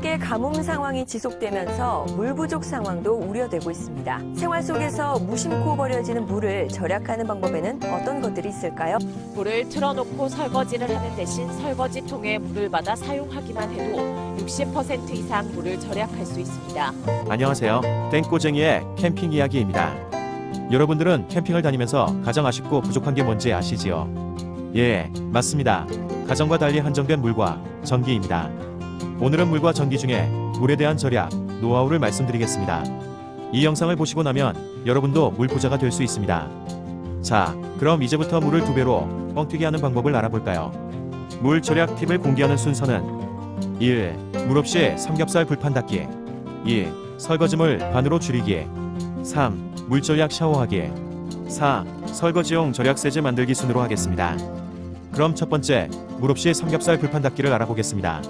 세계 가뭄 상황이 지속되면서 물 부족 상황도 우려되고 있습니다. 생활 속에서 무심코 버려지는 물을 절약하는 방법에는 어떤 것들이 있을까요? 물을 틀어놓고 설거지를 하는 대신 설거지통에 물을 받아 사용하기만 해도 60% 이상 물을 절약할 수 있습니다. 안녕하세요. 땡꼬쟁이의 캠핑 이야기입니다. 여러분들은 캠핑을 다니면서 가장 아쉽고 부족한 게 뭔지 아시지요? 예, 맞습니다. 가정과 달리 한정된 물과 전기입니다. 오늘은 물과 전기 중에 물에 대한 절약, 노하우를 말씀드리겠습니다. 이 영상을 보시고 나면 여러분도 물 부자가 될 수 있습니다. 자, 그럼 이제부터 물을 2배로 뻥튀기 하는 방법을 알아볼까요? 물 절약 팁을 공개하는 순서는 1. 물 없이 삼겹살 불판 닦기 2. 설거지물 반으로 줄이기 3. 물 절약 샤워하기 4. 설거지용 절약 세제 만들기 순으로 하겠습니다. 그럼 첫 번째, 물 없이 삼겹살 불판 닦기를 알아보겠습니다.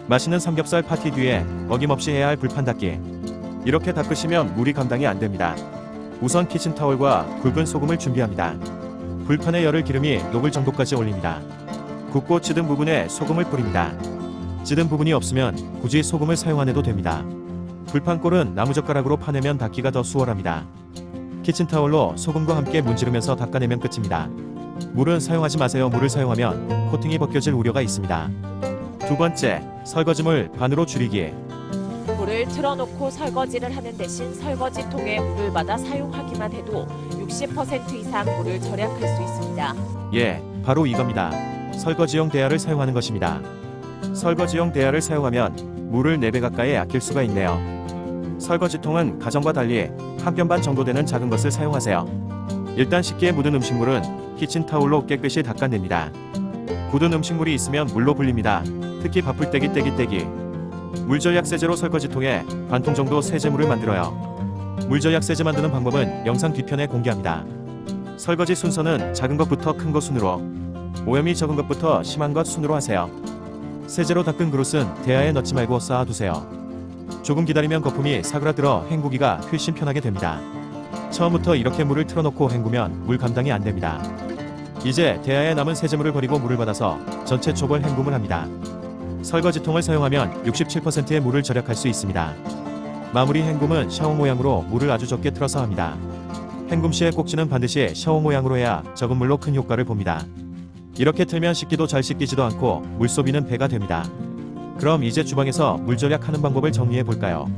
맛있는 삼겹살 파티 뒤에 어김없이 해야 할 불판 닦기. 이렇게 닦으시면 물이 감당이 안 됩니다. 우선 키친타월과 굵은 소금을 준비합니다. 불판에 열을 기름이 녹을 정도까지 올립니다. 굽고 찌든 부분에 소금을 뿌립니다. 찌든 부분이 없으면 굳이 소금을 사용 안 해도 됩니다. 불판골은 나무젓가락으로 파내면 닦기가 더 수월합니다. 키친타월로 소금과 함께 문지르면서 닦아내면 끝입니다. 물은 사용하지 마세요. 물을 사용하면 코팅이 벗겨질 우려가 있습니다. 두 번째, 설거지물 반으로 줄이기. 물을 틀어놓고 설거지를 하는 대신 설거지통에 물을 받아 사용하기만 해도 60% 이상 물을 절약할 수 있습니다. 예, 바로 이겁니다. 설거지용 대야를 사용하는 것입니다. 설거지용 대야를 사용하면 물을 4배 가까이 아낄 수가 있네요. 설거지통은 가정과 달리 한 뼘 반 정도 되는 작은 것을 사용하세요. 일단 식기에 묻은 음식물은 키친타올로 깨끗이 닦아냅니다. 굳은 음식물이 있으면 물로 불립니다. 특히 밥풀떼기 떼기. 물 절약 세제로 설거지통에 반통 정도 세제물을 만들어요. 물 절약 세제 만드는 방법은 영상 뒤편에 공개합니다. 설거지 순서는 작은 것부터 큰 것 순으로, 오염이 적은 것부터 심한 것 순으로 하세요. 세제로 닦은 그릇은 대야에 넣지 말고 쌓아두세요. 조금 기다리면 거품이 사그라들어 헹구기가 훨씬 편하게 됩니다. 처음부터 이렇게 물을 틀어놓고 헹구면 물 감당이 안 됩니다. 이제 대야에 남은 세제물을 버리고 물을 받아서 전체 초벌 헹굼을 합니다. 설거지통을 사용하면 67%의 물을 절약할 수 있습니다. 마무리 헹굼은 샤워 모양으로 물을 아주 적게 틀어서 합니다. 헹굼 시의 꼭지는 반드시 샤워 모양으로 해야 적은 물로 큰 효과를 봅니다. 이렇게 틀면 씻기도 잘 씻기지도 않고 물소비는 배가 됩니다. 그럼 이제 주방에서 물 절약하는 방법을 정리해 볼까요?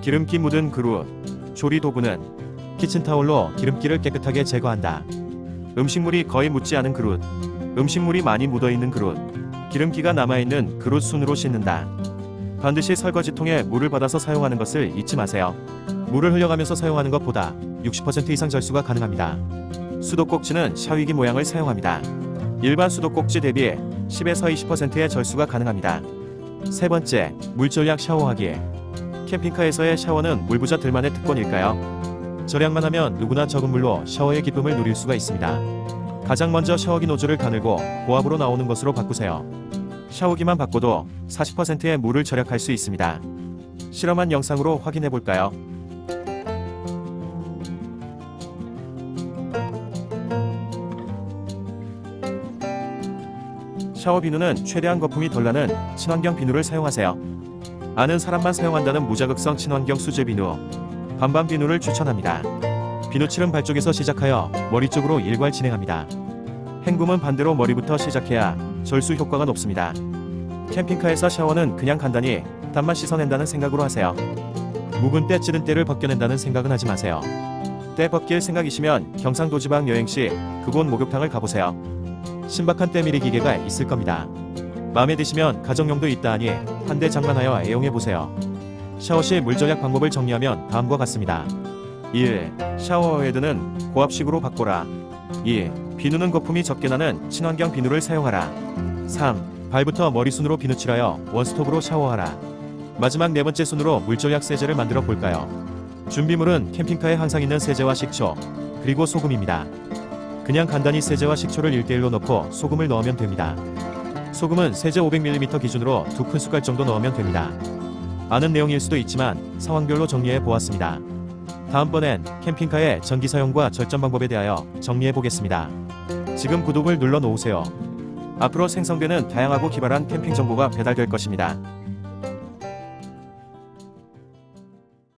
기름기 묻은 그릇, 조리 도구는 키친타올로 기름기를 깨끗하게 제거한다. 음식물이 거의 묻지 않은 그릇, 음식물이 많이 묻어있는 그릇, 기름기가 남아있는 그릇 순으로 씻는다. 반드시 설거지통에 물을 받아서 사용하는 것을 잊지 마세요. 물을 흘려가면서 사용하는 것보다 60% 이상 절수가 가능합니다. 수도꼭지는 샤위기 모양을 사용합니다. 일반 수도꼭지 대비 10에서 20%의 절수가 가능합니다. 세 번째, 물 절약 샤워하기. 캠핑카에서의 샤워는 물부자 들만의 특권일까요? 절약만 하면 누구나 적은 물로 샤워의 기쁨을 누릴 수가 있습니다. 가장 먼저 샤워기 노즐을 가늘고 고압으로 나오는 것으로 바꾸세요. 샤워기만 바꿔도 40%의 물을 절약할 수 있습니다. 실험한 영상으로 확인해 볼까요? 샤워 비누는 최대한 거품이 덜 나는 친환경 비누를 사용하세요. 아는 사람만 사용한다는 무자극성 친환경 수제 비누, 반반 비누를 추천합니다. 비누칠은 발 쪽에서 시작하여 머리 쪽으로 일괄 진행합니다. 헹굼은 반대로 머리부터 시작해야 절수 효과가 높습니다. 캠핑카에서 샤워는 그냥 간단히 땀만 씻어낸다는 생각으로 하세요. 묵은 때 찌든 때를 벗겨낸다는 생각은 하지 마세요. 때 벗길 생각이시면 경상도 지방 여행 시 그곳 목욕탕을 가보세요. 신박한 때밀이 기계가 있을 겁니다. 마음에 드시면 가정용도 있다 하니 한 대 장만하여 애용해보세요. 샤워 시 물 절약 방법을 정리하면 다음과 같습니다. 1. 샤워 헤드는 고압식으로 바꿔라. 2. 비누는 거품이 적게 나는 친환경 비누를 사용하라. 3. 발부터 머리순으로 비누칠하여 원스톱으로 샤워하라. 마지막 네 번째 순으로 물 절약 세제를 만들어 볼까요? 준비물은 캠핑카에 항상 있는 세제와 식초, 그리고 소금입니다. 그냥 간단히 세제와 식초를 1:1로 넣고 소금을 넣으면 됩니다. 소금은 세제 500ml 기준으로 2큰숟갈 정도 넣으면 됩니다. 아는 내용일 수도 있지만 상황별로 정리해 보았습니다. 다음번엔 캠핑카의 전기 사용과 절전 방법에 대하여 정리해 보겠습니다. 지금 구독을 눌러 놓으세요. 앞으로 생성되는 다양하고 기발한 캠핑 정보가 배달될 것입니다.